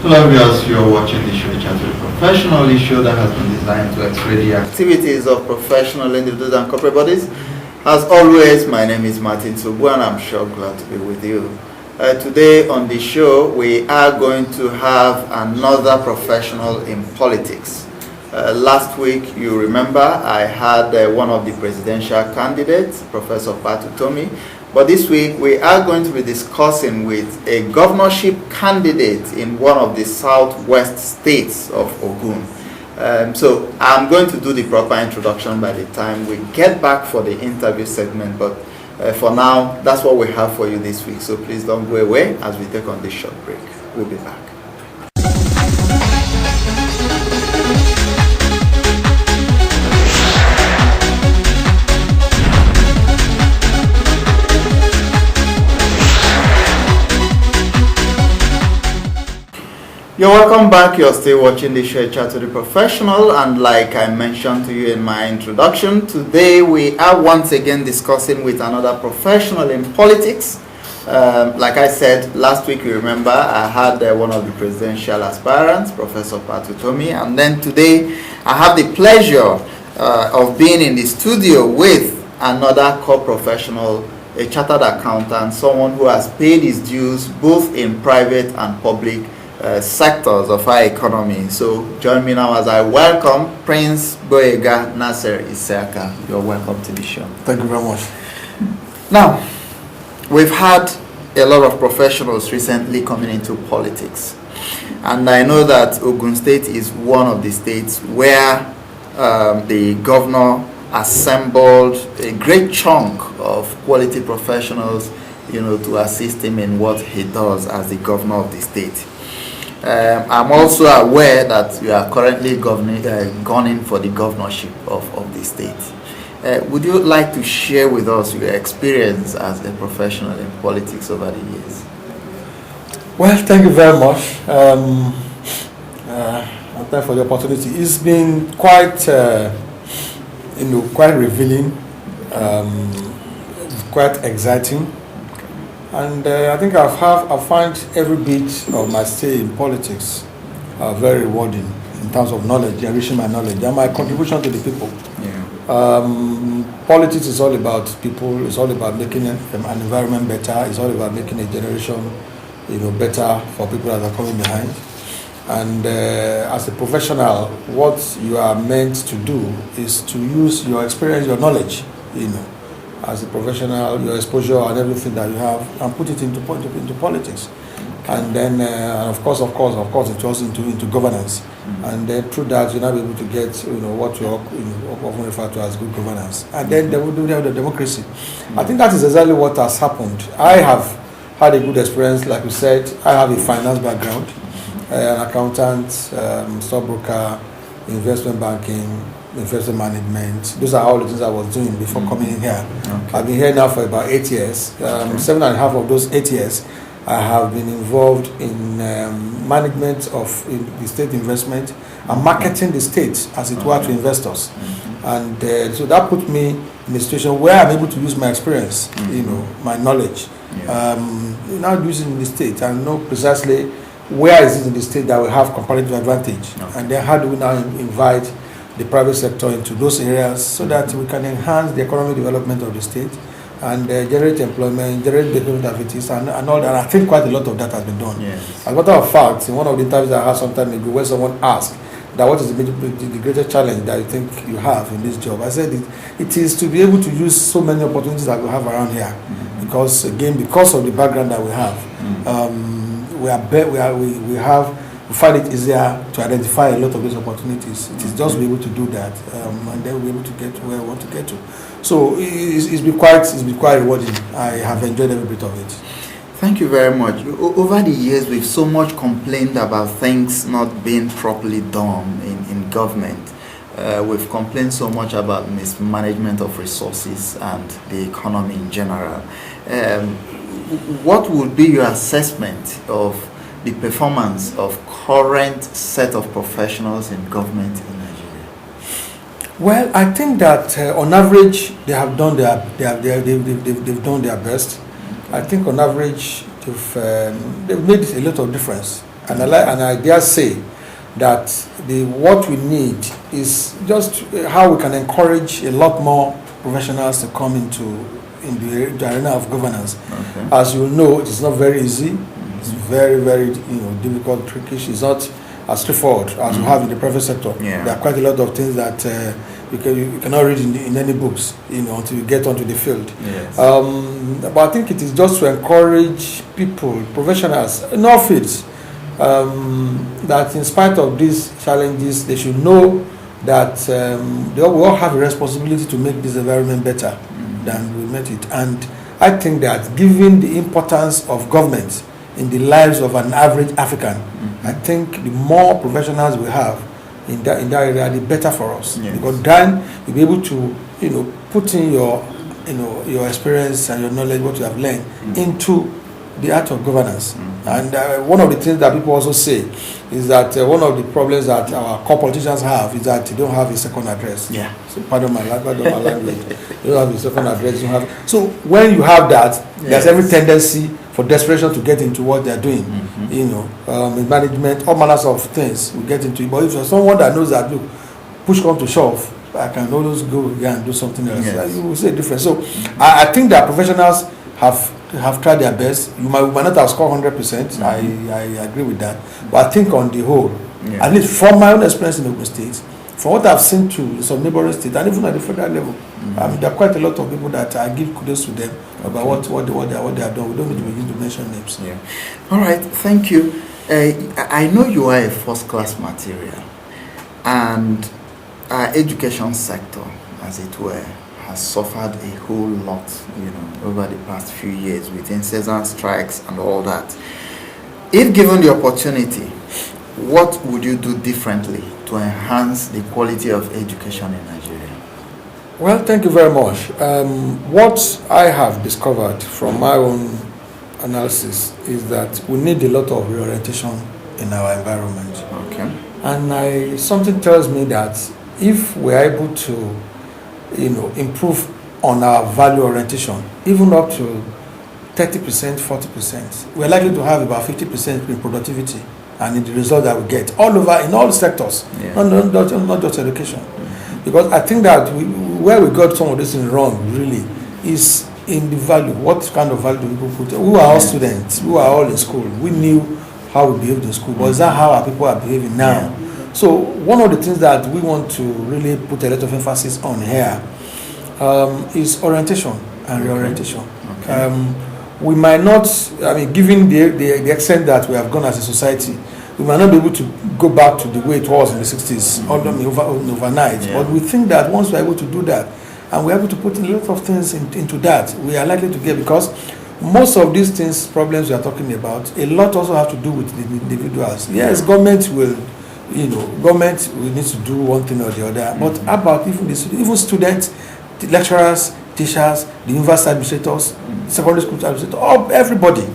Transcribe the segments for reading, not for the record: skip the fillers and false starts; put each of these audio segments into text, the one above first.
Hello viewers, you're watching the show Chat with Professional, the show that has been designed to x-ray the activities of professional individuals and corporate bodies. As always, my name is Martin Subu and I'm sure glad to be with you. Today on the show, we are going to have another professional in politics. Last week, you remember, I had one of the presidential candidates, Professor Patutomi. But this week, we are going to be discussing with a governorship candidate in one of the southwest states of Ogun. So I'm going to do the proper introduction by the time we get back for the interview segment. But for now, that's what we have for you this week. So please don't go away as we take on this short break. We'll be back. You're welcome back. You're still watching the show Chat to the Professional, and like I mentioned to you in my introduction, today we are once again discussing with another professional in politics. Like I said last week, you remember I had one of the presidential aspirants, Professor Patutomi, and then today I have the pleasure of being in the studio with another core professional, a chartered accountant, someone who has paid his dues both in private and public sectors of our economy. So join me now as I welcome Prince Gboyega Nasir. You're welcome to the show. Thank you very much. Now, we've had a lot of professionals recently coming into politics, and I know that Ogun State is one of the states where the governor assembled a great chunk of quality professionals, to assist him in what he does as the governor of the state. I'm also aware that you are currently gunning for the governorship of the state. Would you like to share with us your experience as a professional in politics over the years? Well, thank you very much. Thank you for the opportunity. It's been quite, quite revealing, quite exciting. And I think I find every bit of my stay in politics very rewarding in terms of knowledge, enriching my knowledge and my contribution to the people. Yeah. Politics is all about people. It's all about making an environment better. It's all about making a generation, better for people that are coming behind. And as a professional, what you are meant to do is to use your experience, your knowledge, as a professional, your exposure and everything that you have, and put it into politics. Okay. And then, of course, it was into governance. Mm-hmm. And then through that, you're not able to get, what you often refer to as good governance. And then they will do the democracy. Mm-hmm. I think that is exactly what has happened. I have had a good experience, like you said. I have a finance background, an accountant, stockbroker, investment banking, investment management. Those are all the things I was doing before coming in here. Okay. I've been here now for about 8 years. 7.5 of those 8 years, I have been involved in management of the state investment and marketing the state, as it were, to investors. Mm-hmm. And so that put me in a situation where I'm able to use my experience, my knowledge, now using in the state and know precisely where is it in the state that will have comparative advantage. Okay. And then how do we now invite the private sector into those areas so that we can enhance the economic development of the state and generate employment, generate development activities and all that. I think quite a lot of that has been done. Yes. As a matter of fact, in one of the interviews I had some time ago, where someone asked that what is the greatest challenge that you think you have in this job, I said it is to be able to use so many opportunities that we have around here. Mm-hmm. Because again, because of the background that we have, we find it easier to identify a lot of these opportunities. It is just be able to do that, and then we'll be able to get to where we want to get to. So it's been quite rewarding. I have enjoyed every bit of it. Thank you very much. Over the years, we've so much complained about things not being properly done in government. We've complained so much about mismanagement of resources and the economy in general. What would be your assessment of the performance of current set of professionals in government in Nigeria? Well, I think that on average they have done they've done their best. I think on average they've made a lot of difference. And I dare say that what we need is just how we can encourage a lot more professionals to come into the arena of governance. Okay. As you know, it is not very easy. It's very, very difficult, tricky. It's not as straightforward as you have in the private sector. Yeah. There are quite a lot of things that you cannot read in any books, until you get onto the field. Yes. But I think it is just to encourage people, professionals in all fields, that in spite of these challenges, they should know that we all have a responsibility to make this environment better than we met it. And I think that given the importance of government in the lives of an average African, I think the more professionals we have in that area, the better for us. Yes. Because then you'll be able to, put in your experience and your knowledge, what you have learned, into the art of governance. And one of the things that people also say is that one of the problems that our core politicians have is that they don't have a second address. Yeah. So pardon my language. You don't have a second address. You have. So when you have that, there's every tendency for desperation to get into what they're doing. In management, all manners of things we get into it. But if you're someone that knows that, look, push come to shove, I can always go and do something else. Yes. You will see a difference. So I think that professionals have tried their best. We might not have scored 100%. I agree with that. But I think on the whole, at least from my own experience in Ogun State, from what I've seen to some neighboring states, and even at the federal level, there are quite a lot of people that I give kudos to them about what they have done. We don't need to begin to mention names. Yeah. All right. Thank you. I know you are a first-class material, and our education sector, as it were, has suffered a whole lot, over the past few years with incessant strikes and all that. If given the opportunity, what would you do differently to enhance the quality of education in Nigeria? Well, thank you very much. What I have discovered from my own analysis is that we need a lot of reorientation in our environment. Okay. And something tells me that if we're able to improve on our value orientation, even up to 30%, 40%, we're likely to have about 50% in productivity and in the result that we get all over in all sectors, not just education. Because I think that where we got some of this things wrong really is in the value. What kind of value do people put? We are all students, we are all in school, we knew how we behaved in school, but is that how our people are behaving now? So one of the things that we want to really put a lot of emphasis on here is orientation and reorientation. Okay. We might not, given the extent that we have gone as a society, we might not be able to go back to the way it was in the 60s, overnight. Yeah. But we think that once we're able to do that, and we're able to put a lot of things into that, we are likely to get, because most of these things, problems we are talking about, a lot also have to do with the individuals. Yes, government will need to do one thing or the other, but how about even students, the lecturers, teachers, the university administrators, secondary school administrators, everybody.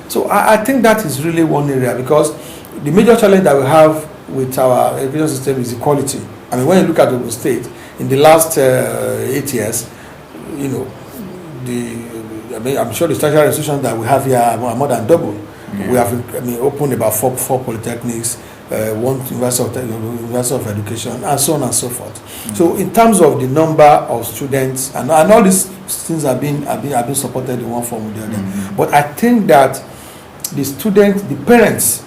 So I think that is really one area, because the major challenge that we have with our education system is equality. When you look at Ogun State, in the last 8 years, I'm sure the tertiary institutions that we have here are more than double. Yeah. We have opened about four polytechnics, one university of education, and so on and so forth. Mm-hmm. So in terms of the number of students, and all these things have been supported in one form or the other. Mm-hmm. But I think that the students, the parents,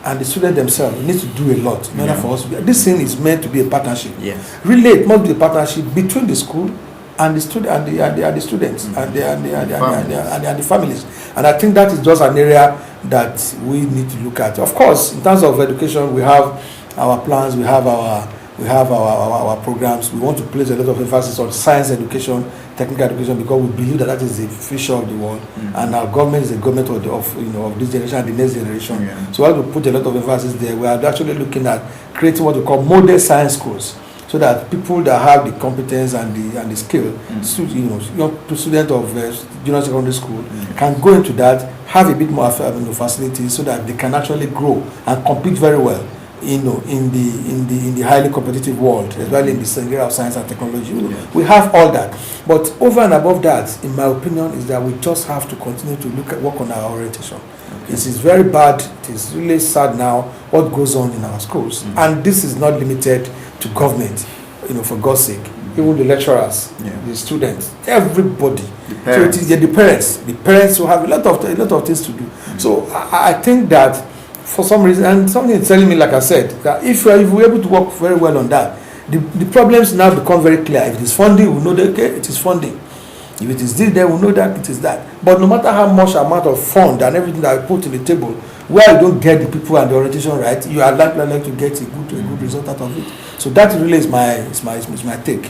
and the students themselves need to do a lot in order for us. This thing is meant to be a partnership. Yes. Really, it must be a partnership between the school and the student and the students and the families. And I think that is just an area that we need to look at. Of course, in terms of education, we have our plans, we have our programs. We want to place a lot of emphasis on science education, technical education, because we believe that is the future of the world, and our government is the government of this generation and the next generation. Yeah. So we have to put a lot of emphasis there. We are actually looking at creating what we call model science schools, so that people that have the competence and the skill, students of junior secondary school can go into that, have a bit more facilities, so that they can actually grow and compete very well in the highly competitive world, especially in the area of science and technology. We have all that, but over and above that, in my opinion, is that we just have to continue to work on our orientation. Okay. This is very bad. It is really sad now what goes on in our schools, and this is not limited to government. For God's sake, even the lecturers, the students, everybody. So it is the parents who have a lot of things to do. So I think that, for some reason, and something is telling me, like I said, that if we're able to work very well on that, the problems now become very clear. If it is funding, we know that it is funding. If it is this, then we know that it is that. But no matter how much amount of fund and everything that I put in the table, where you don't get the people and the orientation right, you are likely to get a good result out of it. So that really is my take.